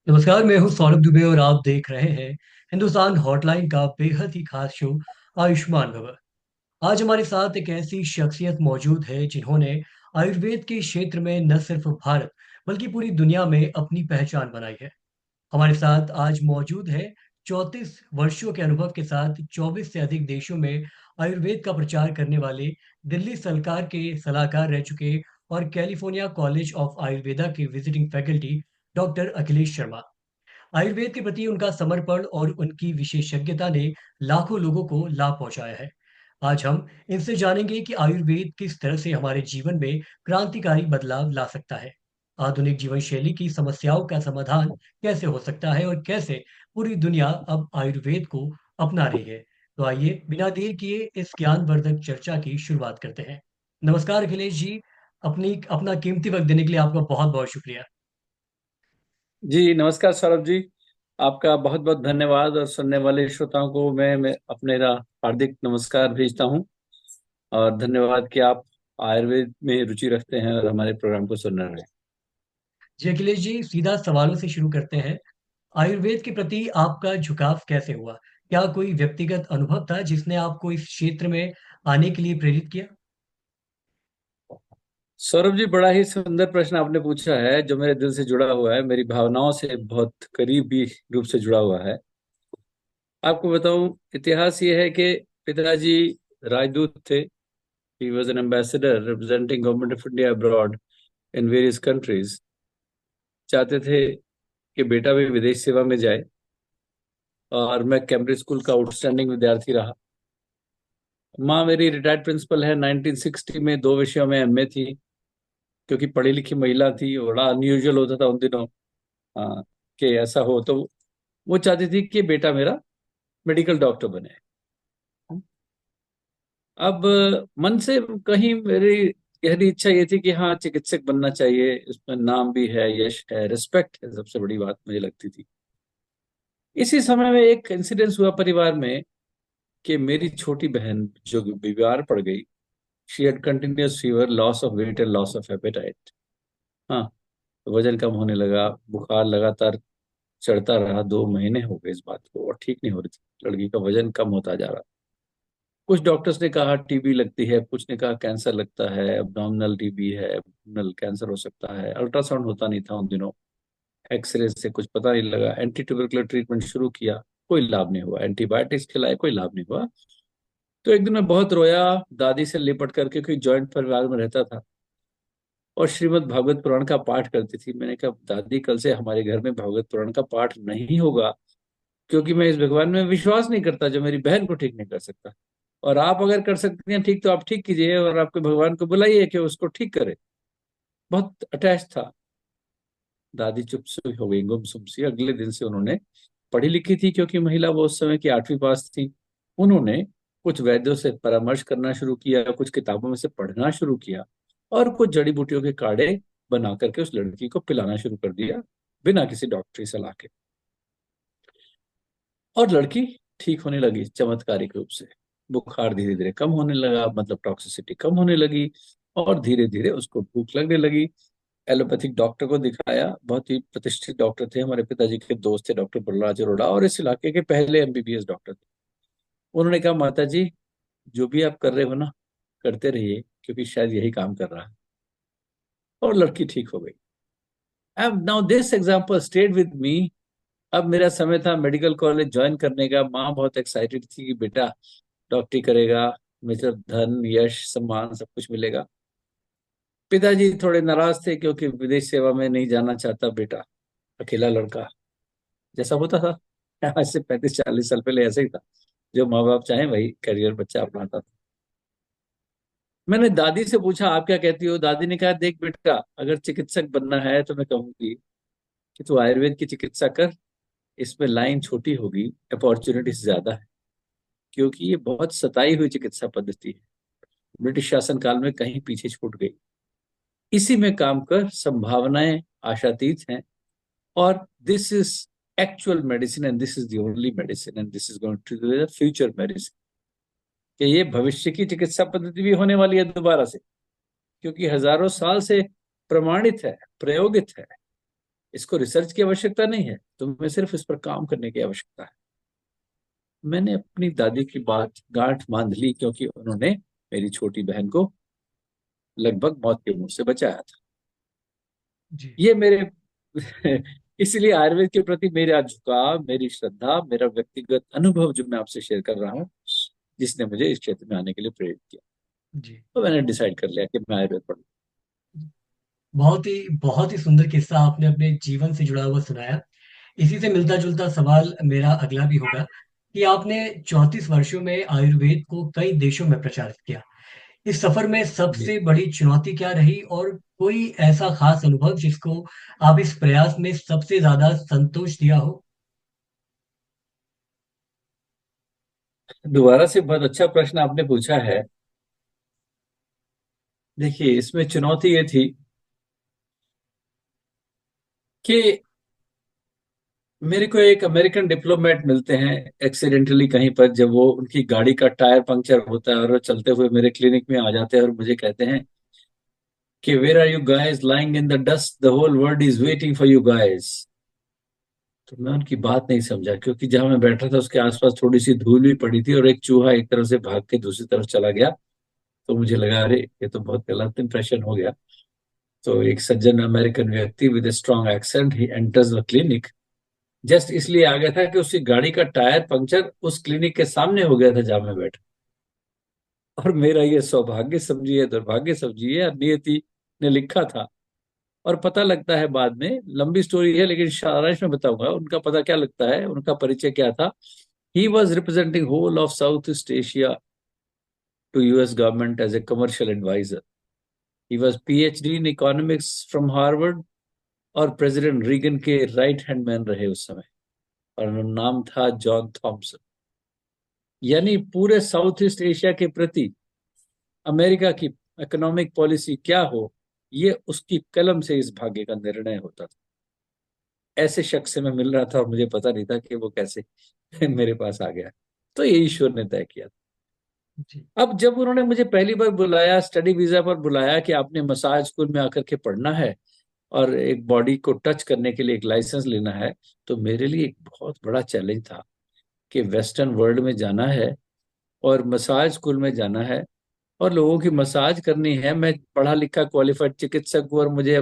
नमस्कार, मैं हूँ सौरभ दुबे और आप देख रहे हैं हिंदुस्तान हॉटलाइन का बेहद ही खास शो आयुष्मान भव। आज हमारे साथ एक ऐसी शख्सियत मौजूद है जिन्होंने आयुर्वेद के क्षेत्र में न सिर्फ भारत बल्कि पूरी दुनिया में अपनी पहचान बनाई है। हमारे साथ आज मौजूद है 34 वर्षों के अनुभव के साथ 24 से अधिक देशों में आयुर्वेद का प्रचार करने वाले, दिल्ली सरकार के सलाहकार रह चुके और कैलिफोर्निया कॉलेज ऑफ आयुर्वेदा के visiting faculty doctor Akhilesh Sharma. Ayurveda के प्रति उनका समर्पण और उनकी विशेषज्ञता ने लाखों लोगों को लाभ पहुंचाया है। आज हम इनसे जानेंगे कि आयुर्वेद किस तरह से हमारे जीवन में क्रांतिकारी बदलाव ला सकता है। आधुनिक जीवन शैली की समस्याओं का समाधान कैसे हो सकता है और कैसे पूरी दुनिया अब आयुर्वेद को अपना रही है। तो आइए बिना देर किए इस ज्ञानवर्धक चर्चा की शुरुआत करते हैं। नमस्कार अखिलेश जी, अपनी अपना कीमती वक्त देने के लिए आपका बहुत बहुत शुक्रिया। जी नमस्कार सौरभ जी। आपका बहुत बहुत धन्यवाद और सुनने वाले श्रोताओं को मैं अपने हार्दिक नमस्कार भेजता हूं। और धन्यवाद कि आप आयुर्वेद में रुचि रखते हैं और हमारे प्रोग्राम को सुन रहे हैं। जी अखिलेश जी, सीधा सवालों से शुरू करते हैं। आयुर्वेद के प्रति आपका झुकाव कैसे हुआ? क्या कोई व्यक्तिगत अनुभव था जिसने आपको इस क्षेत्र में आने के लिए प्रेरित किया? सौरभ जी, बड़ा ही सुंदर प्रश्न आपने पूछा है जो मेरे दिल से जुड़ा हुआ है, मेरी भावनाओं से बहुत करीबी रूप से जुड़ा हुआ है। आपको बताऊं, इतिहास ये है कि पिताजी राजदूत थे। He was an ambassador representing government of India abroad in various countries. चाहते थे कि बेटा भी विदेश सेवा में जाए, और मैं कैम्ब्रिज स्कूल का आउटस्टैंडिंग विद्यार्थी रहा। माँ मेरी रिटायर्ड प्रिंसिपल है। 1960 में दो विषयों में एमए थी, क्योंकि पढ़ी लिखी महिला थी। बड़ा अनयूजुअल होता था उन दिनों कि ऐसा हो, तो वो चाहती थी कि बेटा मेरा मेडिकल डॉक्टर बने। अब मन से कहीं मेरी गहरी इच्छा ये थी कि हाँ, चिकित्सक बनना चाहिए। उसमें नाम भी है, यश है, रिस्पेक्ट है, सबसे बड़ी बात मुझे लगती थी। इसी समय में एक इंसिडेंस हुआ परिवार में कि मेरी छोटी बहन जो बीमार पड़ गई। She had continuous fever, loss of weight and loss of appetite. हाँ, तो वजन कम होने लगा, बुखार लगातार चढ़ता रहा। 2 महीने हो गए इस बात को और ठीक नहीं हो रही थी। लड़की का वजन कम होता जा रहा। कुछ डॉक्टर्स ने कहा टीबी लगती है, कुछ ने कहा कैंसर लगता है, एब्डोमिनल टीबी है, एब्डोमिनल कैंसर हो सकता है। अल्ट्रासाउंड होता नहीं था उन दिनों, एक्सरे से कुछ पता नहीं लगा। एंटी ट्यूबरकुलर ट्रीटमेंट शुरू किया, कोई लाभ नहीं हुआ। एंटीबायोटिक्स खिलाए, कोई लाभ नहीं हुआ। तो एक दिन मैं बहुत रोया, दादी से लिपट करके, क्योंकि जॉइंट परिवार में रहता था और श्रीमद् भागवत पुराण का पाठ करती थी। मैंने कहा दादी, कल से हमारे घर में भागवत पुराण का पाठ नहीं होगा, क्योंकि मैं इस भगवान में विश्वास नहीं करता जो मेरी बहन को ठीक नहीं कर सकता। और आप अगर कर सकती हैं ठीक, तो आप ठीक कीजिए और आपके भगवान को बुलाइए कि उसको ठीक करे। बहुत अटैच था। दादी चुप सी हो गई, गुमसुम सी। अगले दिन से उन्होंने, पढ़ी लिखी थी क्योंकि महिला वो उस समय की 8वीं पास थी, उन्होंने कुछ वैद्यों से परामर्श करना शुरू किया, कुछ किताबों में से पढ़ना शुरू किया और कुछ जड़ी बूटियों के काढ़े बना करके उस लड़की को पिलाना शुरू कर दिया, बिना किसी डॉक्टरी सलाह के। और लड़की ठीक होने लगी चमत्कारिक रूप से। बुखार धीरे धीरे कम होने लगा, मतलब टॉक्सिसिटी कम होने लगी, और धीरे धीरे उसको भूख लगने लगी। एलोपैथिक डॉक्टर को दिखाया। बहुत ही प्रतिष्ठित डॉक्टर थे, हमारे पिताजी के दोस्त थे, डॉक्टर बलराज अरोड़ा, और इस इलाके के पहले एमबीबीएस डॉक्टर थे। उन्होंने कहा माता जी, जो भी आप कर रहे हो ना, करते रहिए, क्योंकि शायद यही काम कर रहा है। और लड़की ठीक हो गई। अब now this example stayed with me. अब मेरा समय था मेडिकल कॉलेज ज्वाइन करने का। माँ बहुत एक्साइटेड थी कि बेटा डॉक्टरी करेगा, मुझे धन यश सम्मान सब कुछ मिलेगा। पिताजी थोड़े नाराज थे, क्योंकि विदेश सेवा में नहीं जाना चाहता बेटा, अकेला लड़का। जैसा होता था आज से 35-40 साल पहले, ऐसे ही था। जो माँ बाप चाहें वही करियर बच्चा अपनाता था। मैंने दादी से पूछा आप क्या कहती हो। दादी ने कहा देख बेटा, अगर चिकित्सक बनना है तो मैं कहूंगी कि तू आयुर्वेद की चिकित्सा कर। इसमें लाइन छोटी होगी, अपॉर्चुनिटीज ज्यादा है, क्योंकि ये बहुत सताई हुई चिकित्सा पद्धति है। ब्रिटिश शासन काल में कहीं पीछे छूट गई। इसी में काम कर, संभावनाएं आशातीत हैं। और this is actual medicine and this is the only medicine and this is going to be the future medicine. कि ये भविष्य की चिकित्सा पद्धति भी होने वाली है दोबारा से, क्योंकि हजारों साल से प्रमाणित है, प्रयोगित है। इसको रिसर्च की आवश्यकता नहीं है, तुम्हें सिर्फ इस पर काम करने की आवश्यकता है। मैंने अपनी दादी की बात गांठ बांध ली, क्योंकि उन्होंने मेरी छोटी बहन को लगभग मौत के मुंह से बचाया था। जी। ये मेरे इसलिए आयुर्वेद के प्रति मेरा झुकाव, मेरी श्रद्धा, मेरा व्यक्तिगत अनुभव जो मैं आपसे शेयर कर रहा हूँ, जिसने मुझे इस क्षेत्र में आने के लिए प्रेरित किया। जी। तो मैंने डिसाइड कर लिया कि मैं आयुर्वेद पढ़ूं। बहुत ही सुंदर किस्सा आपने अपने जीवन से जुड़ा हुआ सुनाया। इसी से मिलता जुलता सवाल मेरा अगला भी होगा कि आपने 34 वर्षों में आयुर्वेद को कई देशों में प्रचारित किया। इस सफर में जी। सबसे बड़ी चुनौती क्या रही, और कोई ऐसा खास अनुभव जिसको आप इस प्रयास में सबसे ज्यादा संतोष दिया हो? दोबारा से बहुत अच्छा प्रश्न आपने पूछा है। देखिए, इसमें चुनौती ये थी कि मेरे को एक अमेरिकन डिप्लोमेट मिलते हैं एक्सीडेंटली कहीं पर, जब वो उनकी गाड़ी का टायर पंक्चर होता है और वो चलते हुए मेरे क्लिनिक में आ जाते हैं और मुझे कहते हैं कि where are you guys lying in the dust, the whole world is waiting for you guys. तो मैं उनकी बात नहीं समझा, क्योंकि जहां मैं बैठा था उसके आसपास थोड़ी सी धूल भी पड़ी थी और एक चूहा एक तरफ से भाग के दूसरी तरफ चला गया। तो मुझे लगा, अरे ये तो बहुत गलत इंप्रेशन हो गया। तो एक सज्जन अमेरिकन व्यक्ति with a strong accent he enters the clinic, just इसलिए आ गया था कि उसकी गाड़ी का टायर पंक्चर उस क्लिनिक के सामने हो गया था जहां मैं बैठा। और मेरा ये सौभाग्य समझिए, दुर्भाग्य समझिए, नियति ने लिखा था। और पता लगता है बाद में, लंबी स्टोरी है लेकिन सारांश में बताऊंगा उनका पता क्या लगता है, उनका परिचय क्या था। He was representing whole of south east Asia to US government as a commercial adviser. He was PhD in economics from Harvard, और प्रेसिडेंट रीगन के राइट हैंड मैन रहे उस समय। और उनका नाम था जॉन थॉमसन। यानी पूरे साउथ ईस्ट एशिया के प्रति अमेरिका की इकोनॉमिक पॉलिसी क्या हो, ये उसकी कलम से इस भाग्य का निर्णय होता था। ऐसे शख्स से मैं मिल रहा था और मुझे पता नहीं था कि वो कैसे मेरे पास आ गया। तो ये ईश्वर ने तय किया। जी। अब जब उन्होंने मुझे पहली बार बुलाया, स्टडी वीजा पर बुलाया कि आपने मसाज स्कूल में आकर के पढ़ना है और एक बॉडी को टच करने के लिए एक लाइसेंस लेना है, तो मेरे लिए एक बहुत बड़ा चैलेंज था कि वेस्टर्न वर्ल्ड में जाना है और मसाज स्कूल में जाना है और लोगों की मसाज करनी है। मैं पढ़ा लिखा क्वालिफाइड चिकित्सक हूँ और मुझे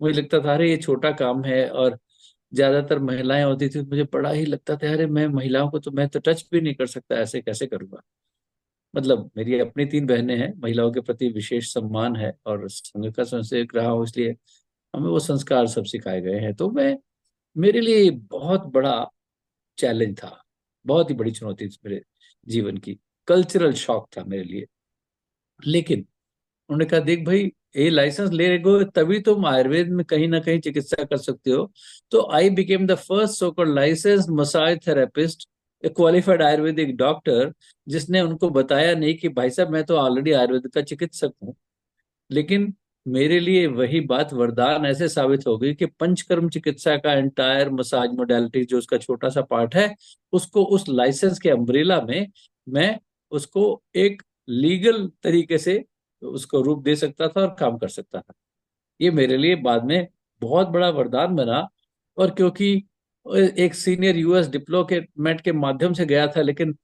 लगता था अरे ये छोटा काम है, और ज्यादातर महिलाएं होती थी, मुझे बड़ा ही लगता था अरे मैं महिलाओं को तो मैं तो टच भी नहीं कर सकता, ऐसे कैसे करूंगा। मतलब मेरी अपनी 3 बहनें हैं, महिलाओं के प्रति विशेष सम्मान है और संघ का संसेवक रहा हूँ, इसलिए हमें वो संस्कार सब सिखाए गए हैं। तो मैं मेरे लिए बहुत बड़ा चैलेंज था, बहुत ही बड़ी चुनौती थी मेरे जीवन की। कल्चरल शॉक था मेरे लिए। लेकिन उन्होंने कहा, देख भाई, ये लाइसेंस ले रहे तभी तुम आयुर्वेद में कहीं ना कहीं चिकित्सा कर सकते हो। तो I became the first so called license massage therapist, a qualified Ayurvedic doctor, जिसने उनको बताया नहीं कि भाई साहब मैं तो ऑलरेडी आयुर्वेद का चिकित्सक हूँ। लेकिन मेरे लिए वही बात वरदान ऐसे साबित हो गई कि पंचकर्म चिकित्सा का एंटायर मसाज मोडालिटी जो उसका छोटा सा पार्ट है, उसको उस लाइसेंस के अम्ब्रेला में मैं उसको एक लीगल तरीके से उसको रूप दे सकता था और काम कर सकता था। ये मेरे लिए बाद में बहुत बड़ा वरदान बना। और क्योंकि एक सीनियर यूएस डिप्लोमेट के माध्यम से गया था, लेकिन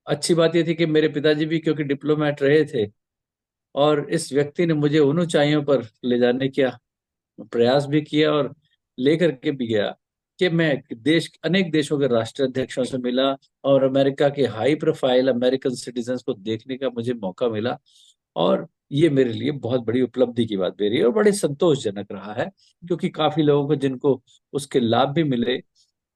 अच्छी बात ये थी कि मेरे पिताजी भी क्योंकि डिप्लोमेट रहे थे, और इस व्यक्ति ने मुझे उन ऊंचाइयों पर ले जाने का प्रयास भी किया और लेकर के भी गया कि मैं अनेक देशों के राष्ट्राध्यक्षों से मिला और अमेरिका के हाई प्रोफाइल अमेरिकन सिटीजन्स को देखने का मुझे मौका मिला। और ये मेरे लिए बहुत बड़ी उपलब्धि की बात भी रही और बड़े संतोषजनक रहा है, क्योंकि काफी लोगों को जिनको उसके लाभ भी मिले।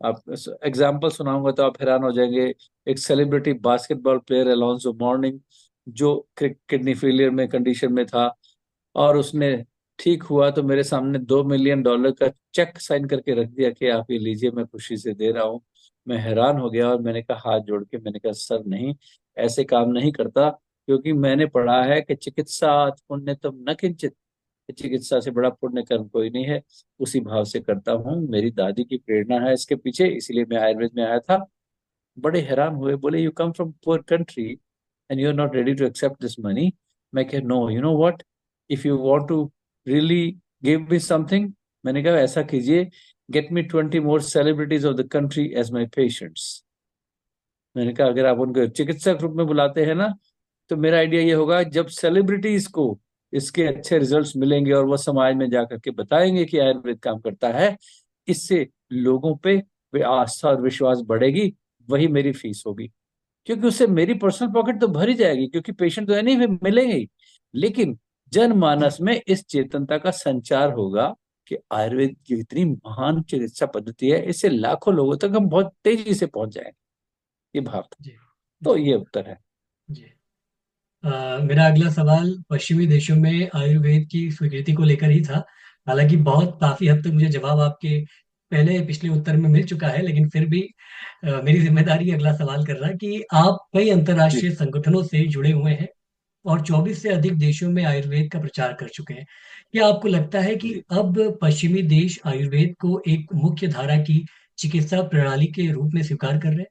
आप एग्जाम्पल सुनाऊंगा तो आप हैरान हो जाएंगे। एक celebrity basketball player Alonso morning, जो किडनी फेलियर में कंडीशन में था, और उसने ठीक हुआ तो मेरे सामने $2 मिलियन का चेक साइन करके रख दिया कि आप ये लीजिए, मैं खुशी से दे रहा हूँ। मैं हैरान हो गया और मैंने कहा, हाथ जोड़ के मैंने कहा, सर नहीं, ऐसे काम नहीं करता, क्योंकि मैंने पढ़ा है कि चिकित्सा पुण्यतम न किंचित, चिकित्सा से बड़ा पुण्य कर्म कोई नहीं है। उसी भाव से करता हूँ, मेरी दादी की प्रेरणा है इसके पीछे, इसलिए मैं आयुर्वेद में आया था। बड़े हैरान हुए, बोले you come from poor country and you are not ready to accept this money. मैं कह, no, you know what, if you want to really give me something, मैंने कहा ऐसा कीजिए get me 20 more celebrities of the country as my patients. मैंने कहा अगर आप उनको चिकित्सक रूप में बुलाते हैं ना, तो मेरा आइडिया ये होगा, जब सेलिब्रिटीज को इसके अच्छे रिजल्ट्स मिलेंगे और वो समाज में जाकर के बताएंगे कि आयुर्वेद काम करता है, इससे लोगों पे वे आस्था और विश्वास बढ़ेगी, वही मेरी फीस होगी। क्योंकि उससे मेरी पर्सनल पॉकेट तो भरी जाएगी, क्योंकि पेशेंट तो है नहीं, मिलेंगे ही। लेकिन जनमानस में इस चेतनता का संचार होगा कि आयुर्वेद की इतनी महान चिकित्सा पद्धति है, इससे लाखों लोगों तक हम बहुत तेजी से पहुंच जाएंगे। ये भाव था। जी। तो जी। ये उत्तर है। जी। मेरा अगला सवाल पश्चिमी देशों में आयुर्वेद की स्वीकृति को लेकर ही था। हालांकि बहुत काफी हद तक मुझे जवाब आपके पहले पिछले उत्तर में मिल चुका है, लेकिन फिर भी मेरी जिम्मेदारी अगला सवाल करना कि आप कई जी अंतर्राष्ट्रीय संगठनों से जुड़े हुए हैं और 24 से अधिक देशों में आयुर्वेद का प्रचार कर चुके हैं। क्या आपको लगता है कि जी अब पश्चिमी देश आयुर्वेद को एक मुख्य धारा की चिकित्सा प्रणाली के रूप में स्वीकार कर रहे हैं?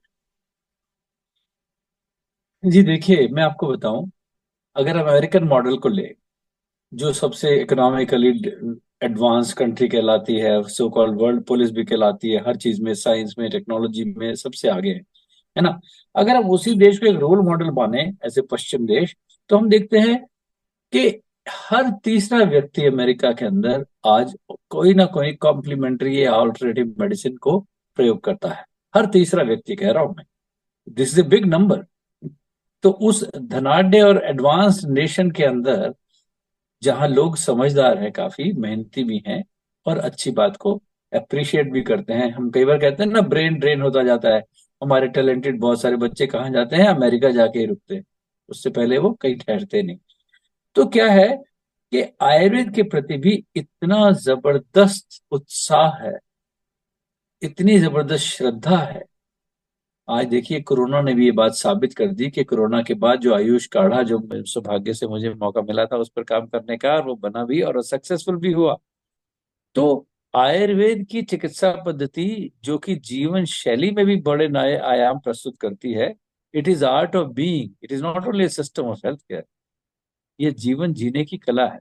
जी, देखिए मैं आपको बताऊं, अगर अमेरिकन मॉडल को ले, जो सबसे इकोनॉमिकली एडवांस कंट्री कहलाती है, सो कॉल्ड वर्ल्ड पुलिस भी कहलाती है, हर चीज में, साइंस में, टेक्नोलॉजी में सबसे आगे है ना। अगर हम उसी देश को एक रोल मॉडल माने, ऐसे पश्चिम देश, तो हम देखते हैं कि हर तीसरा व्यक्ति अमेरिका के अंदर आज कोई ना कोई कॉम्प्लीमेंट्री या ऑल्टरनेटिव मेडिसिन को प्रयोग करता है। हर तीसरा व्यक्ति कह रहा हूं मैं, this is a big number. तो उस धनाढ़ और एडवांस नेशन के अंदर, जहां लोग समझदार हैं, काफी मेहनती भी हैं, और अच्छी बात को अप्रिशिएट भी करते हैं। हम कई बार कहते हैं ना, ब्रेन ड्रेन होता जाता है, हमारे टैलेंटेड बहुत सारे बच्चे कहाँ जाते हैं, अमेरिका जाके ही रुकते हैं, उससे पहले वो कहीं ठहरते नहीं। तो क्या है कि आयुर्वेद के प्रति भी इतना जबरदस्त उत्साह है, इतनी जबरदस्त श्रद्धा है। आज देखिए, कोरोना ने भी ये बात साबित कर दी कि कोरोना के बाद जो आयुष काढ़ा, जो सौभाग्य से मुझे मौका मिला था उस पर काम करने का, और वो बना भी और सक्सेसफुल भी हुआ। तो आयुर्वेद की चिकित्सा पद्धति, जो कि जीवन शैली में भी बड़े नए आयाम प्रस्तुत करती है, it is art of being, it is not only system of health care. ये जीवन जीने की कला है।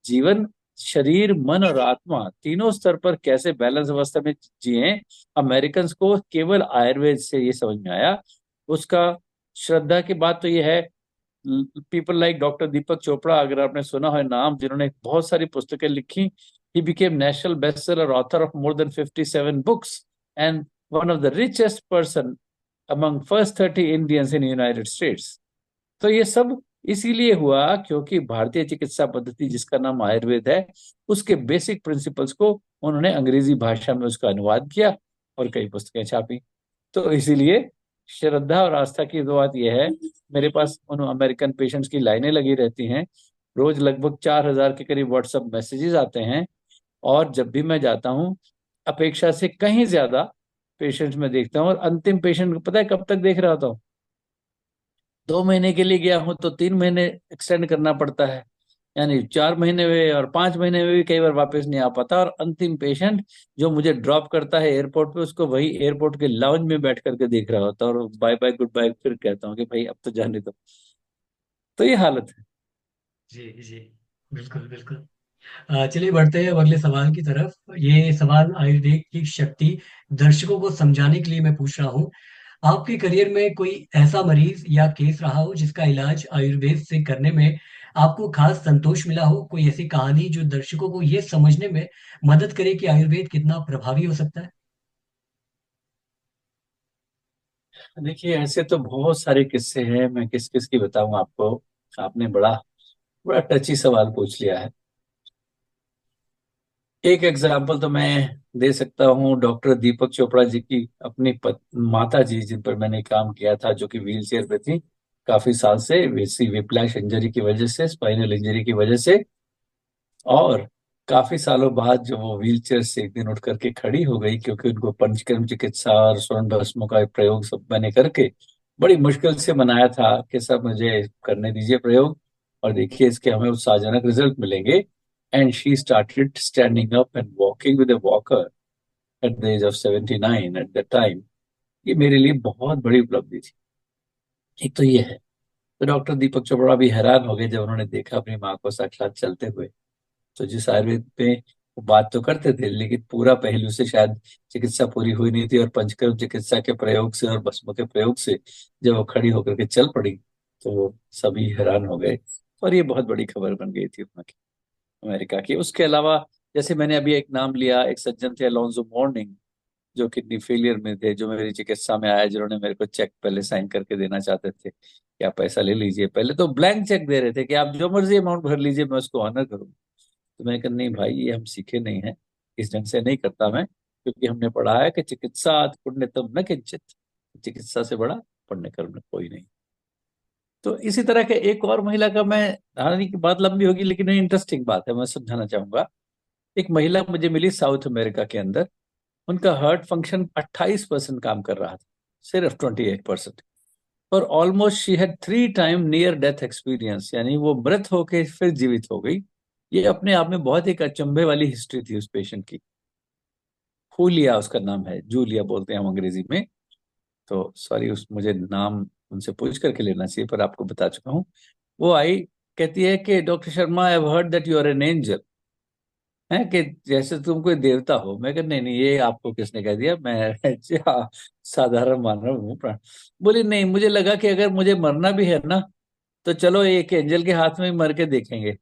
जीवन, शरीर, मन और आत्मा तीनों स्तर पर कैसे बैलेंस अवस्था में जिए, अमेरिकन को केवल आयुर्वेद से ये समझ में आया। उसका श्रद्धा की बात तो ये है, पीपल लाइक डॉक्टर दीपक चोपड़ा, अगर आपने सुना हो नाम, जिन्होंने बहुत सारी पुस्तकें लिखी। He became national best seller author of more than 57 books and one of the richest person among first 30 Indians in United states. तो ये सब इसीलिए हुआ क्योंकि भारतीय चिकित्सा पद्धति, जिसका नाम आयुर्वेद है, उसके बेसिक प्रिंसिपल्स को उन्होंने अंग्रेजी भाषा में उसका अनुवाद किया और कई पुस्तकें छापी। तो इसीलिए श्रद्धा और आस्था की तो बात यह है। मेरे पास उन अमेरिकन पेशेंट्स की लाइनें लगी रहती हैं। रोज लगभग 4,000 के करीब व्हाट्सएप मैसेजेस आते हैं। और जब भी मैं जाता हूँ, अपेक्षा से कहीं ज्यादा पेशेंट्स में देखता हूँ। और अंतिम पेशेंट को पता है कब तक देख रहा होता हूँ? 2 महीने के लिए गया हूं तो 3 महीने एक्सटेंड करना पड़ता है, यानी 4 महीने में और 5 महीने में भी कई बार वापस नहीं आ पाता। और अंतिम पेशेंट जो मुझे ड्रॉप करता है एयरपोर्ट पे, उसको वही एयरपोर्ट के लाउंज में बैठ करके देख रहा होता है, और बाय बाय गुड बाय फिर कहता हूँ कि भाई अब तो जाने दो। तो ये हालत है। जी। जी। बिल्कुल बिल्कुल। चलिए बढ़ते हैं अब अगले सवाल की तरफ। ये सवाल आयुर्वेद की शक्ति दर्शकों को समझाने के लिए मैं पूछ रहा हूँ। आपके करियर में कोई ऐसा मरीज या केस रहा हो जिसका इलाज आयुर्वेद से करने में आपको खास संतोष मिला हो? कोई ऐसी कहानी जो दर्शकों को ये समझने में मदद करे कि आयुर्वेद कितना प्रभावी हो सकता है? देखिए, ऐसे तो बहुत सारे किस्से हैं, मैं किस किस की बताऊं आपको। आपने बड़ा बड़ा टची सवाल पूछ लिया है। एक एग्जाम्पल तो मैं दे सकता हूँ, डॉक्टर दीपक चोपड़ा जी की अपनी माता जी, जिन पर मैंने काम किया था, जो कि व्हील चेयर पे थी काफी साल से, वैसी विप्लैश इंजरी की वजह से, स्पाइनल इंजरी की वजह से। और काफी सालों बाद जब वो व्हील चेयर से एक दिन उठ करके खड़ी हो गई, क्योंकि उनको पंचकर्म चिकित्सा और स्वर्ण भस्मों का एक प्रयोग सब मैंने करके बड़ी मुश्किल से मनाया था कि सब मुझे करने दीजिए प्रयोग, और देखिए इसके हमें उत्साहजनक रिजल्ट मिलेंगे। And she started standing up and walking with a walker at the age of 79 at the time. ये मेरे लिए बहुत बड़ी उपलब्धि थी। एक तो ये है। तो डॉक्टर दीपक चोपड़ा भी हैरान हो गए जब उन्होंने देखा अपनी माँ को साक्षात चलते हुए। तो जिस आयुर्वेद पे वो बात तो करते थे लेकिन पूरा पहलू से शायद चिकित्सा पूरी हुई नहीं थी, और पंचकर्म चिकित्सा के प्रयोग से और भस्म के प्रयोग से जब वो खड़ी होकर के चल पड़ी तो सभी हैरान हो गए। और ये बहुत बड़ी खबर बन गई थी वहाँ की, अमेरिका की। उसके अलावा जैसे मैंने अभी एक नाम लिया, एक सज्जन थे अलोन्जो मोर्निंग, जो किडनी फेलियर में थे, जो मेरी चिकित्सा में आए, जिन्होंने मेरे को चेक पहले साइन करके देना चाहते थे कि आप पैसा ले लीजिए। पहले तो ब्लैंक चेक दे रहे थे कि आप जो मर्जी अमाउंट भर लीजिए, मैं उसको ऑनर करूँ। तो मैंने कहा नहीं भाई, ये हम सीखे नहीं हैं, इस ढंग से नहीं करता मैं, क्योंकि हमने पढ़ा है कि चिकित्सा पुण्यतम न किंचित, चिकित्सा से बड़ा पुण्य कर्म कोई नहीं। तो इसी तरह के एक और महिला का मैं, हालांकि की बात लंबी होगी लेकिन इंटरेस्टिंग बात है, मैं समझाना चाहूंगा। एक महिला मुझे मिली साउथ अमेरिका के अंदर, उनका हार्ट फंक्शन 28% काम कर रहा था, सिर्फ 28%। और almost she had 3 time near death experience, यानी वो मृत होके फिर जीवित हो गई। ये अपने आप में बहुत एक अचंभे वाली हिस्ट्री थी उस पेशेंट की। हुलिया उसका नाम है, जूलिया बोलते हैं हम अंग्रेजी में। तो सॉरी, उस मुझे नाम उनसे पूछ करके लेना चाहिए, पर आपको बता चुका हूँ। वो आई, कहती है कि doctor Sharma, I have heard that you are an angel, है कि जैसे तुम कोई देवता हो। मैं कहा नहीं नहीं, ये आपको किसने कह दिया, मैं साधारण मानव हूँ बोली नहीं, मुझे लगा कि अगर मुझे मरना भी है ना, तो चलो एक एंजल के हाथ में ही मर के देखेंगे।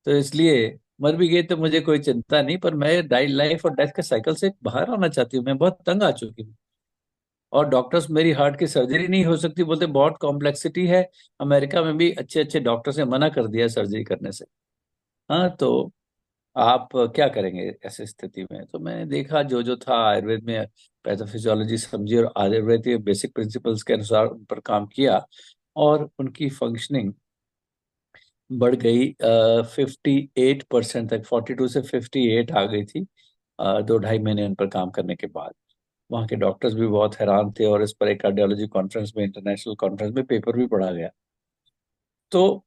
तो इसलिए मर भी गए तो मुझे कोई चिंता नहीं, पर मैं लाइफ और डेथ के साइकिल से बाहर आना चाहती हूँ, मैं बहुत तंग आ चुकी हूँ। और डॉक्टर्स, मेरी हार्ट की सर्जरी नहीं हो सकती, बोलते बहुत कॉम्प्लेक्सिटी है। अमेरिका में भी अच्छे अच्छे डॉक्टर्स ने मना कर दिया सर्जरी करने से। हाँ, तो आप क्या करेंगे ऐसी स्थिति में? तो मैंने देखा जो जो था आयुर्वेद में, पैथोफिजियोलॉजी समझी और आयुर्वेद के बेसिक प्रिंसिपल्स के अनुसार उन पर काम किया, और उनकी फंक्शनिंग बढ़ गई 58% तक, 42 से 58 आ गई थी 2 ढाई महीने उन पर काम करने के बाद। वहाँ के डॉक्टर्स भी बहुत हैरान थे, और इस पर एक कार्डियोलॉजी कॉन्फ्रेंस में, इंटरनेशनल कॉन्फ्रेंस में पेपर भी पढ़ा गया। तो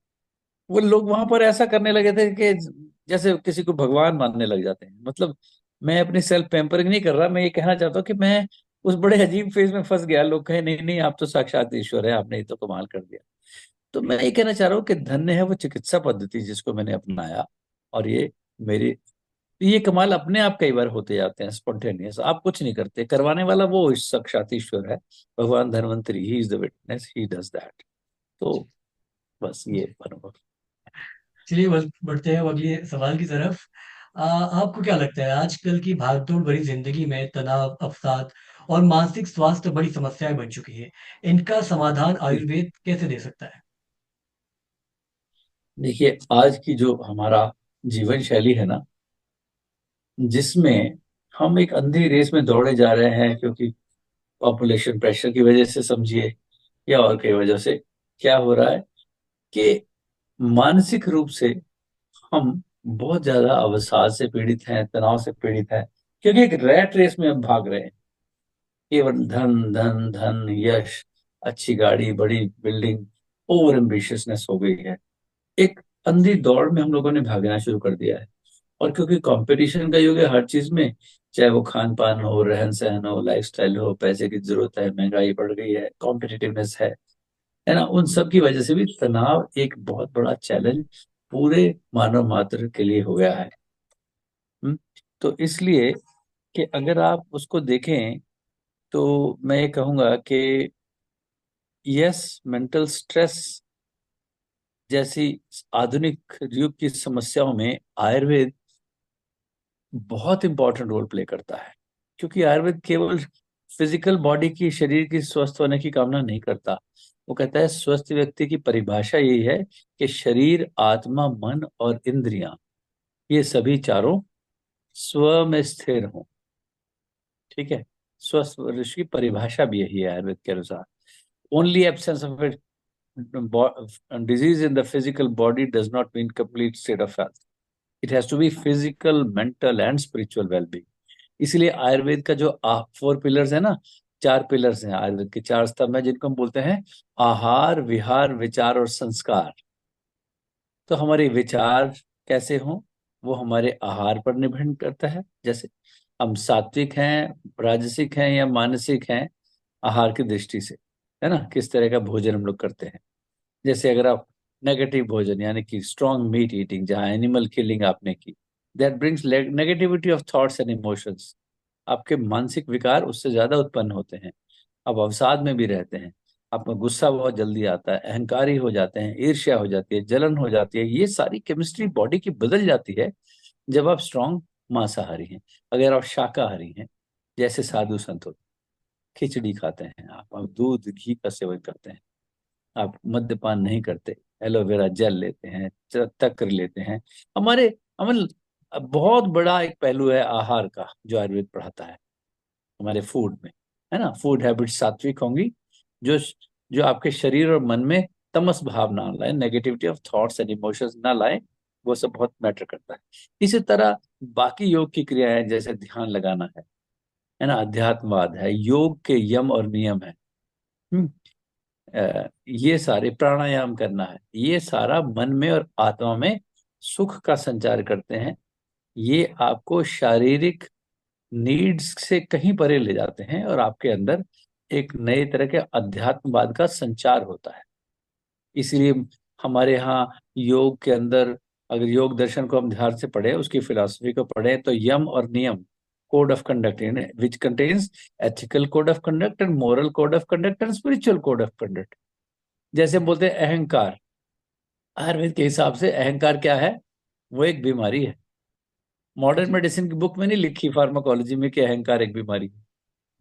वो लोग वहां पर ऐसा करने लगे थे कि जैसे किसी को भगवान मानने लग जाते हैं। मतलब मैं अपनी सेल्फ पैम्परिंग नहीं कर रहा, मैं ये कहना चाहता हूँ कि मैं उस बड़े अजीब फेज में फंस गया। लोग कहे नहीं नहीं, आप तो साक्षात ईश्वर है, आपने ये तो कमाल कर दिया। तो मैं ये कहना चाह रहा हूँ कि धन्य है वो चिकित्सा पद्धति जिसको मैंने अपनाया। और मेरी ये कमाल अपने आप कई बार होते जाते हैं स्पॉन्टेनियस, आप कुछ नहीं करते, करवाने वाला वो साक्षात ईश्वर है, भगवान Dhanvantari, he is the witness, he does that. तो बस ये अनुभव। चलिए बस बढ़ते हैं अब अगले सवाल की तरफ। आपको क्या लगता है आजकल की भागदौड़ भरी जिंदगी में तनाव, अवसाद और मानसिक स्वास्थ्य बड़ी समस्याएं बन चुकी है। इनका समाधान आयुर्वेद कैसे दे सकता है? देखिए, आज की जो हमारा जीवन शैली है ना, जिसमें हम एक अंधी रेस में दौड़े जा रहे हैं, क्योंकि पॉपुलेशन प्रेशर की वजह से समझिए, या और कई वजह से, क्या हो रहा है कि मानसिक रूप से हम बहुत ज्यादा अवसाद से पीड़ित हैं, तनाव से पीड़ित हैं, क्योंकि एक रैट रेस में हम भाग रहे हैं। केवल धन धन धन, यश, अच्छी गाड़ी, बड़ी बिल्डिंग, ओवर एम्बिशियसनेस हो गई है। एक अंधी दौड़ में हम लोगों ने भागना शुरू कर दिया है। और क्योंकि कंपटीशन का युग है हर चीज में, चाहे वो खान पान हो, रहन सहन हो, लाइफस्टाइल हो, पैसे की जरूरत है, महंगाई बढ़ गई है, कॉम्पिटिटिवनेस है ना, उन सब की वजह से भी तनाव एक बहुत बड़ा चैलेंज पूरे मानव मात्र के लिए हो गया है। हम्म? तो इसलिए कि अगर आप उसको देखें, तो मैं ये कहूंगा कि यस, मेंटल स्ट्रेस जैसी आधुनिक युग की समस्याओं में आयुर्वेद बहुत इंपॉर्टेंट रोल प्ले करता है। क्योंकि आयुर्वेद केवल फिजिकल बॉडी की, शरीर की स्वस्थ होने की कामना नहीं करता। वो कहता है स्वस्थ व्यक्ति की परिभाषा यही है कि शरीर, आत्मा, मन और इंद्रियां, ये सभी चारों स्व में स्थिर हों। ठीक है, स्वस्थ ऋषि की परिभाषा भी यही है आयुर्वेद के अनुसार। Only absence of disease in the physical body does not mean complete state of health. It has to be physical, mental and spiritual well-being. इसलिए आयुर्वेद का जो 4 पिलर्स है ना, 4 पिलर्स हैं आयुर्वेद के, 4 स्तंभ है, जिनको हम बोलते हैं आहार, विहार, विचार और संस्कार। तो हमारे विचार कैसे हों, वो हमारे आहार पर निर्भर करता है। जैसे हम सात्विक हैं, राजसिक हैं या मानसिक हैं, आहार की दृष्टि से, है ना, किस तरह का भोजन हम लोग करते हैं। जैसे अगर आप नेगेटिव भोजन, यानी कि स्ट्रॉन्ग मीट ईटिंग, जहाँ एनिमल किलिंग आपने की, that brings negativity of thoughts and emotions. आपके मानसिक विकार उससे ज्यादा उत्पन्न होते हैं। आप अवसाद में भी रहते हैं, आप में गुस्सा बहुत जल्दी आता है, अहंकारी हो जाते हैं, ईर्ष्या हो जाती है, जलन हो जाती है। ये सारी केमिस्ट्री बॉडी की बदल जाती है जब आप स्ट्रांग मांसाहारी हैं। अगर आप शाकाहारी हैं, जैसे साधु संत होते, खिचड़ी खाते हैं आप दूध घी का सेवन करते हैं, आप मद्यपान नहीं करते, एलोवेरा जेल लेते हैं, तक्र लेते हैं। हमारे अमल बहुत बड़ा एक पहलू है आहार का जो आयुर्वेद पढ़ाता है हमारे फूड में, है ना। फूड हैबिट्स सात्विक होंगी, जो जो आपके शरीर और मन में तमस भाव ना लाए, negativity of thoughts and emotions ना लाए, वो सब बहुत मैटर करता है। इसी तरह बाकी योग की क्रियाएं जैसे ध्यान लगाना है ना, अध्यात्मवाद है, योग के यम और नियम है। हम्म, ये सारे प्राणायाम करना है, ये सारा मन में और आत्मा में सुख का संचार करते हैं। ये आपको शारीरिक नीड्स से कहीं परे ले जाते हैं और आपके अंदर एक नए तरह के अध्यात्मवाद का संचार होता है। जी, इसीलिए हमारे यहाँ योग के अंदर, अगर योग दर्शन को हम ध्यान से पढ़े, उसकी फिलॉसफी को पढ़े, तो यम और नियम, code of conduct, which contains ethical code of conduct and moral code of conduct and spiritual code of conduct. जैसे हम बोलते हैं अहंकार, आयुर्वेद के हिसाब से अहंकार क्या है? वो एक बीमारी है। मॉडर्न जी, मेडिसिन की बुक में नहीं लिखी फार्माकोलॉजी में कि अहंकार एक बीमारी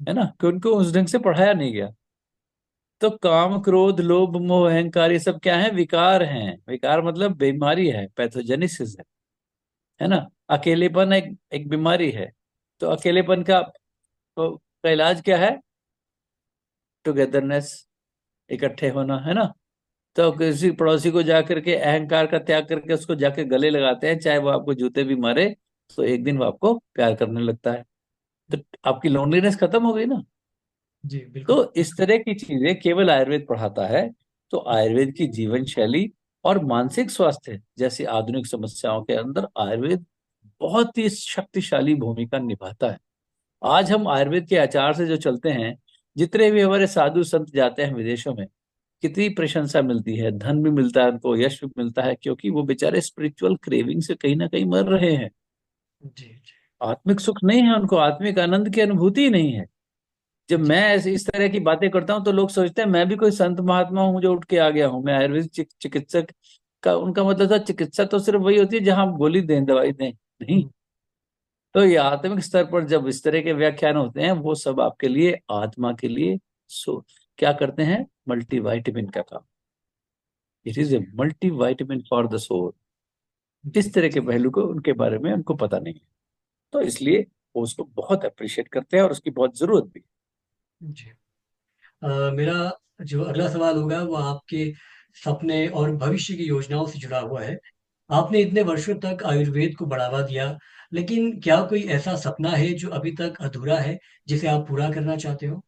है ना, कि उनको उस ढंग से पढ़ाया नहीं गया। तो काम क्रोध लोभ मोह अहंकार ये सब क्या है? विकार हैं। विकार मतलब बीमारी है, पैथोजेनिसिस है ना। अकेलेपन एक एक बीमारी है। तो अकेलेपन का इलाज क्या है? टुगेदरनेस, इकट्ठे होना, है ना। तो किसी पड़ोसी को जाकर के अहंकार का त्याग करके उसको जाके गले लगाते हैं, चाहे वो आपको जूते भी मारे, तो एक दिन वो आपको प्यार करने लगता है। तो आपकी लोनलीनेस खत्म हो गई ना। जी, बिल्कुल। तो इस तरह की चीजें केवल आयुर्वेद पढ़ाता है। तो आयुर्वेद की जीवन शैली और मानसिक स्वास्थ्य जैसी आधुनिक समस्याओं के अंदर आयुर्वेद बहुत ही शक्तिशाली भूमिका निभाता है। आज हम आयुर्वेद के आचार से जो चलते हैं, जितने भी हमारे साधु संत जाते हैं विदेशों में, कितनी प्रशंसा मिलती है, धन भी मिलता है उनको, यश भी मिलता है, क्योंकि वो बेचारे स्पिरिचुअल क्रेविंग से कहीं ना कहीं मर रहे हैं। जी, जी, आत्मिक सुख नहीं है उनको, आत्मिक आनंद की अनुभूति ही नहीं है। जब जी, मैं ऐसे इस तरह की बातें करता हूँ तो लोग सोचते हैं मैं भी कोई संत महात्मा हूँ जो उठ के आ गया हूँ। मैं आयुर्वेदिक चिकित्सक का उनका मतलब था, चिकित्सा तो सिर्फ वही होती है जहां आप गोली दें, दवाई दें, नहीं। हम्म, तो ये आत्मिक स्तर पर जब इस तरह के व्याख्यान होते हैं, वो सब आपके लिए, आत्मा के लिए, क्या करते हैं? मल्टीवाइटामिन का काम। इट इज ए जी, मल्टीवाइटामिन फॉर द सोल। जी, इस तरह के पहलू को उनके बारे में उनको पता नहीं है, तो इसलिए वो उसको बहुत अप्रिशिएट करते हैं और उसकी बहुत जरूरत भी। जी। मेरा जो अगला सवाल होगा वो आपके सपने और भविष्य की योजनाओं से जुड़ा हुआ है। आपने इतने वर्षों तक आयुर्वेद को बढ़ावा दिया, लेकिन क्या कोई ऐसा सपना है जो अभी तक अधूरा है, जिसे आप पूरा करना चाहते हो?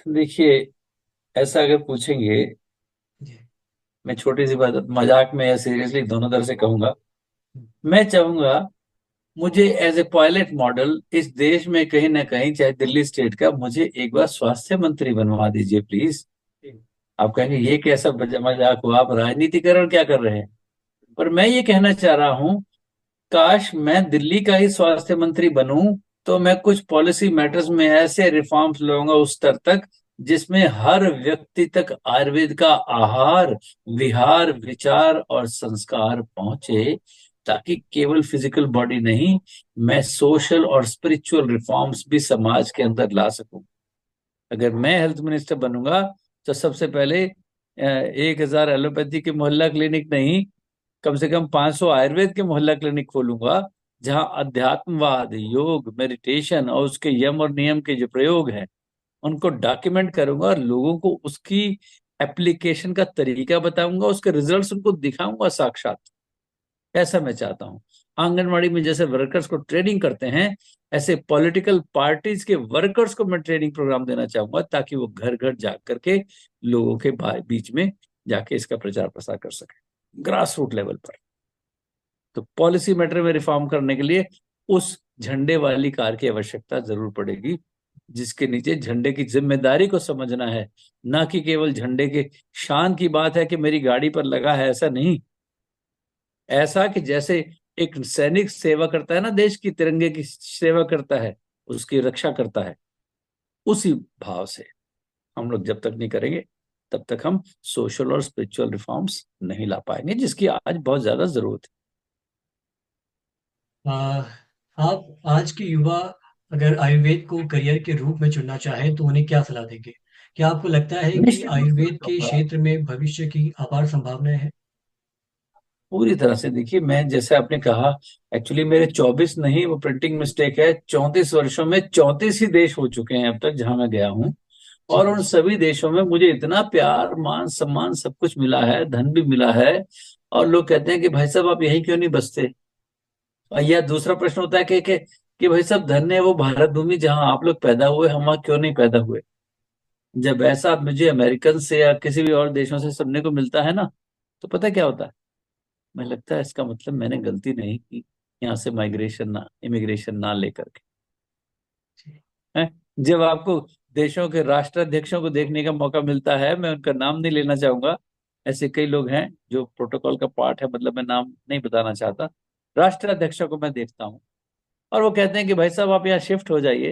देखिए, ऐसा अगर पूछेंगे, जी। मैं छोटी सी बात मजाक में या सीरियसली दोनों तरह से कहूंगा। हुँ, मैं चाहूंगा, मुझे एज ए पायलट मॉडल इस देश में कहीं ना कहीं, चाहे दिल्ली स्टेट का, मुझे एक बार स्वास्थ्य मंत्री बनवा दीजिए प्लीज। जी, आप कहेंगे ये कैसा मजाक हुआ, आप राजनीतिकरण क्या कर रहे हैं? पर मैं ये कहना चाह रहा हूं, काश मैं दिल्ली का ही स्वास्थ्य मंत्री बनूं, तो मैं कुछ पॉलिसी मैटर्स में ऐसे रिफॉर्म्स लाऊंगा उस स्तर तक जिसमें हर व्यक्ति तक आयुर्वेद का आहार विहार विचार और संस्कार पहुंचे, ताकि केवल फिजिकल बॉडी नहीं, मैं सोशल और स्पिरिचुअल रिफॉर्म्स भी समाज के अंदर ला सकूं। अगर मैं हेल्थ मिनिस्टर बनूंगा, तो सबसे पहले 1,000 एलोपैथी के मोहल्ला क्लिनिक नहीं, कम से कम 500 आयुर्वेद के मोहल्ला क्लिनिक खोलूंगा, जहां अध्यात्मवाद, योग, मेडिटेशन और उसके यम और नियम के जो प्रयोग हैं उनको डॉक्यूमेंट करूंगा और लोगों को उसकी एप्लीकेशन का तरीका बताऊंगा, उसके रिजल्ट्स उनको दिखाऊंगा साक्षात। ऐसा मैं चाहता हूँ। आंगनवाड़ी में जैसे वर्कर्स को ट्रेनिंग करते हैं, ऐसे पॉलिटिकल पार्टीज के वर्कर्स को मैं ट्रेनिंग प्रोग्राम देना चाहूंगा, ताकि वो घर घर जा करके लोगों के बीच में जाके इसका प्रचार प्रसार कर सके ग्रास रूट लेवल पर। तो पॉलिसी मैटर में रिफॉर्म करने के लिए उस झंडे वाली कार की आवश्यकता जरूर पड़ेगी, जिसके नीचे झंडे की जिम्मेदारी को समझना है। ना कि केवल झंडे के शान की बात है कि मेरी गाड़ी पर लगा है, ऐसा नहीं। ऐसा कि जैसे एक सैनिक सेवा करता है ना, देश की तिरंगे की सेवा करता है, उसकी रक्षा करता है, उसी भाव से हम लोग जब तक नहीं करेंगे तब तक हम सोशल और स्पिरिचुअल रिफॉर्म्स नहीं ला पाएंगे, जिसकी आज बहुत ज्यादा जरूरत आ, आप आज के युवा अगर आयुर्वेद को करियर के रूप में चुनना चाहे तो उन्हें क्या सलाह देंगे? क्या आपको लगता है है। कि निश्चित रूप से मैं आयुर्वेद के कहूंगा, क्षेत्र में भविष्य की अपार संभावनाएं हैं? पूरी तरह से देखिए, मैं जैसे आपने कहा, एक्चुअली मेरे 24 नहीं, वो प्रिंटिंग मिस्टेक है, 34 वर्षों में 34 ही देश हो चुके हैं अब तक जहां मैं गया हूँ। जी और उन जी सभी देशों में मुझे इतना प्यार, मान सम्मान, सब कुछ मिला है, धन भी मिला है। और लोग कहते हैं कि भाई साहब आप यहीं क्यों नहीं बसते। और यह दूसरा प्रश्न होता है कि भाई साहब, धन्य है वो भारत भूमि जहां आप लोग पैदा हुए, हम वहां क्यों नहीं पैदा हुए। जब ऐसा मुझे अमेरिकन से या किसी भी और देशों से सुनने को मिलता है ना, तो पता है क्या होता है, मैं लगता है इसका मतलब मैंने गलती नहीं की यहाँ से माइग्रेशन ना, इमिग्रेशन ना लेकर के। जी हैं? जब आपको देशों के राष्ट्राध्यक्षों को देखने का मौका मिलता है, मैं उनका नाम नहीं लेना चाहूंगा, ऐसे कई लोग हैं जो प्रोटोकॉल का पार्ट है, मतलब मैं नाम नहीं बताना चाहता, राष्ट्राध्यक्षों को मैं देखता हूँ और वो कहते हैं कि भाई साहब आप यहाँ शिफ्ट हो जाइए,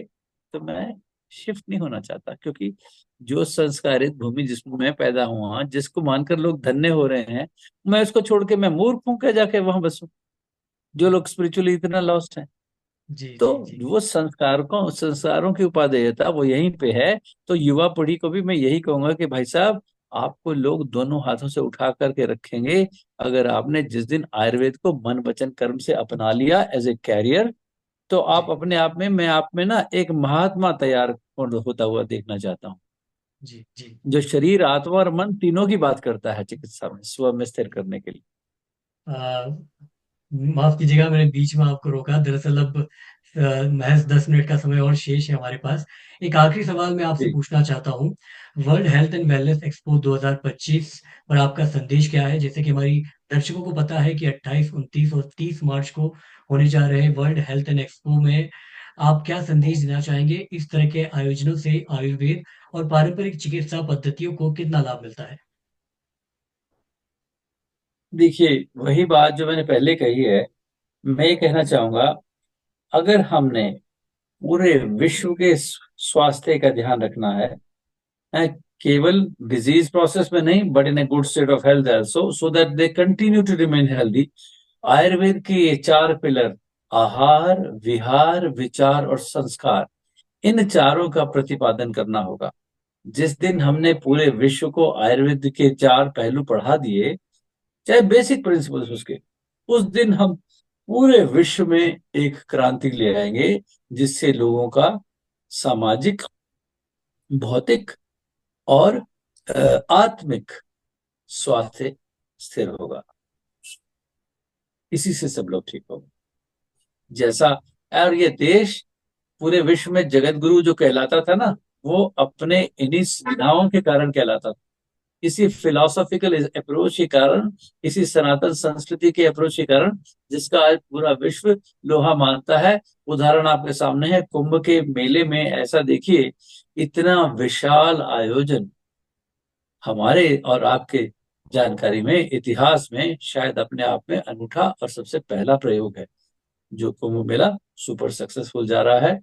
तो मैं शिफ्ट नहीं होना चाहता, क्योंकि जो संस्कारित भूमि जिसमें मैं पैदा हुआ, जिसको मानकर लोग धन्य हो रहे हैं, मैं उसको छोड़ के मैं मूर्ख हूं क्या जाके वहां बसूं, जो लोग स्पिरिचुअली इतना लॉस्ट हैं। जी तो जी जी वो संस्कारों की उपादेयता वो यहीं पे है। तो युवा पीढ़ी को भी मैं यही कहूंगा कि भाई साहब, आपको लोग दोनों हाथों से उठा करके रखेंगे अगर आपने जिस दिन आयुर्वेद को मन वचन कर्म से अपना लिया एज ए कैरियर। तो आप जी अपने आप में, मैं आप में ना एक महात्मा तैयार होता हुआ देखना चाहता हूँ, जी जी। जो शरीर, आत्मा और मन तीनों की बात करता है चिकित्सा में स्व में स्थिर करने के लिए। आ, माफ कीजिएगा, मैंने बीच में आपको रोका। दरअसल अब महज 10 मिनट का समय और शेष है हमारे पास। एक आखिरी सवाल मैं आपसे जी। पूछना चाहता हूँ। World health and wellness expo 2025 पर आपका संदेश क्या है? जैसे कि हमारी दर्शकों को पता है कि 28, 29 और 30 मार्च को होने जा रहे वर्ल्ड हेल्थ एंड एक्सपो में आप क्या संदेश देना चाहेंगे? इस तरह के आयोजनों से आयुर्वेद और पारंपरिक चिकित्सा पद्धतियों को कितना लाभ मिलता है? देखिए, वही बात जो मैंने पहले कही है, मैं ये कहना चाहूंगा, अगर हमने पूरे विश्व के स्वास्थ्य का ध्यान रखना है, केवल डिजीज प्रोसेस में नहीं, but in a good state of health also, so that they continue to remain healthy. Ayurveda के ये 4 पिलर, आहार, विहार, विचार और संस्कार, इन चारों का प्रतिपादन करना होगा। जिस दिन हमने पूरे विश्व को आयुर्वेद के 4 पहलू पढ़ा दिए, चाहे बेसिक प्रिंसिपल्स उसके, उस दिन हम पूरे विश्व में एक क्रांति ले आएंगे, जिससे लोगों का सामाजिक, भौतिक और आत्मिक स्वास्थ्य स्थिर होगा। इसी से सब लोग ठीक होंगे। जैसा, और ये देश पूरे विश्व में जगत गुरु जो कहलाता था ना, वो अपने इन्हीं सुविधाओं के कारण कहलाता था। इसी फिलोसॉफिकल अप्रोच के कारण, इसी सनातन संस्कृति के अप्रोच के कारण, जिसका आज पूरा विश्व लोहा मानता है। उदाहरण आपके सामने है, कुंभ के मेले में ऐसा देखिए, इतना विशाल आयोजन हमारे और आपके जानकारी में, इतिहास में शायद अपने आप में अनूठा और सबसे पहला प्रयोग है। जो कुंभ मेला सुपर सक्सेसफुल जा रहा है,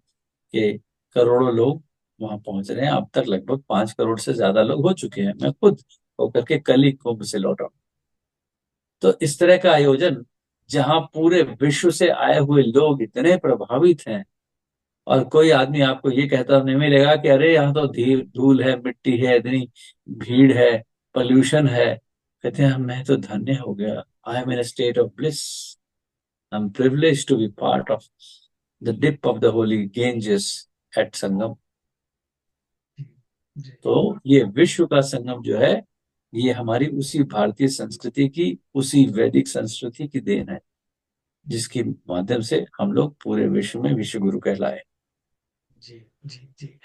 कि करोड़ों लोग वहां पहुंच रहे हैं। अब तक लगभग 5 करोड़ से ज्यादा लोग हो चुके हैं। मैं खुद होकर के कल ही कुंभ से लौटा हूं। तो इस तरह का आयोजन, जहां पूरे विश्व से आए हुए लोग इतने प्रभावित हैं, और कोई आदमी आपको ये कहता नहीं मिलेगा कि अरे यहाँ तो धूल है, मिट्टी है, इतनी भीड़ है, पोल्यूशन है। कहते हैं मैं तो धन्य हो गया, I am in state of bliss, I am privilege to be part of the dip of the holy Ganges at Sangam. जी जी तो ये विश्व का संगम जो है, ये हमारी उसी भारतीय संस्कृति की, उसी वैदिक संस्कृति की देन है, जिसके माध्यम से हम लोग पूरे विश्व में विश्व गुरु कहलाए। जी जी जी।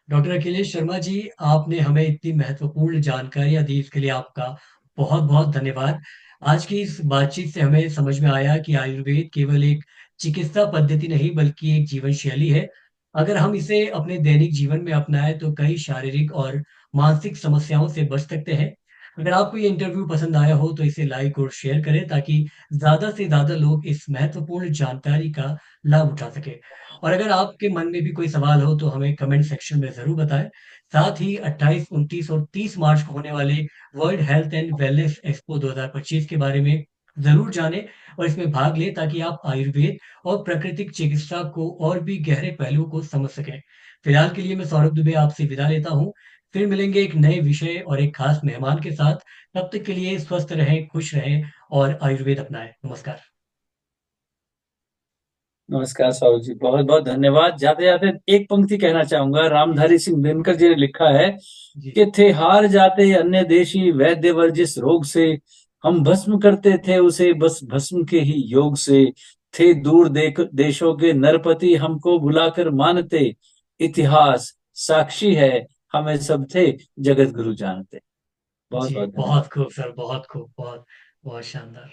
डॉक्टर अखिलेश शर्मा जी, आपने हमें इतनी महत्वपूर्ण जानकारियां दी, इसके लिए आपका बहुत बहुत धन्यवाद। आज की इस बातचीत से हमें समझ में आया कि आयुर्वेद केवल एक चिकित्सा पद्धति नहीं बल्कि एक जीवन शैली है। अगर हम इसे अपने दैनिक जीवन में अपनाएं तो कई शारीरिक और मानसिक समस्याओं से बच सकते हैं। अगर आपको ये इंटरव्यू पसंद आया हो तो इसे लाइक और शेयर करें ताकि ज़्यादा से ज़्यादा लोग इस महत्वपूर्ण जानकारी का लाभ उठा सकें। और अगर आपके मन में भी कोई सवाल हो तो हमें कमेंट सेक्शन में ज़रूर बताएँ। साथ ही 28, 29 और 30 मार्च को होने वाले world health and wellness expo 2025 के बारे में ज़रूर जानें और इसमें भाग लें ताकि आप आयुर्वेद और प्राकृतिक चिकित्सा को और भी गहरे पहलुओं को समझ सकें। फिलहाल के लिए मैं सौरभ दुबे आपसे विदा लेता हूँ। फिर मिलेंगे एक नए विषय और एक खास मेहमान के साथ। तब तक के लिए स्वस्थ रहें, खुश रहें और आयुर्वेद अपनाएँ। नमस्कार। नमस्कार साहु जी, बहुत बहुत धन्यवाद। जाते जाते एक पंक्ति कहना चाहूंगा, जी, रामधारी सिंह दिनकर जी ने लिखा है जी, कि थे हार जाते अन्य देशी वैद्य वर्जिस रोग से, हम भस्म करते थे उसे बस भस्म के ही योग से, थे दूर देशों के नरपति हमको भुलाकर मानते, इतिहास साक्षी है हमें सब थे जगत गुरु जानते। बहुत जी। बहुत बहुत धन्यवाद। खूब सर, बहुत खूब, बहुत, बहुत शानदार।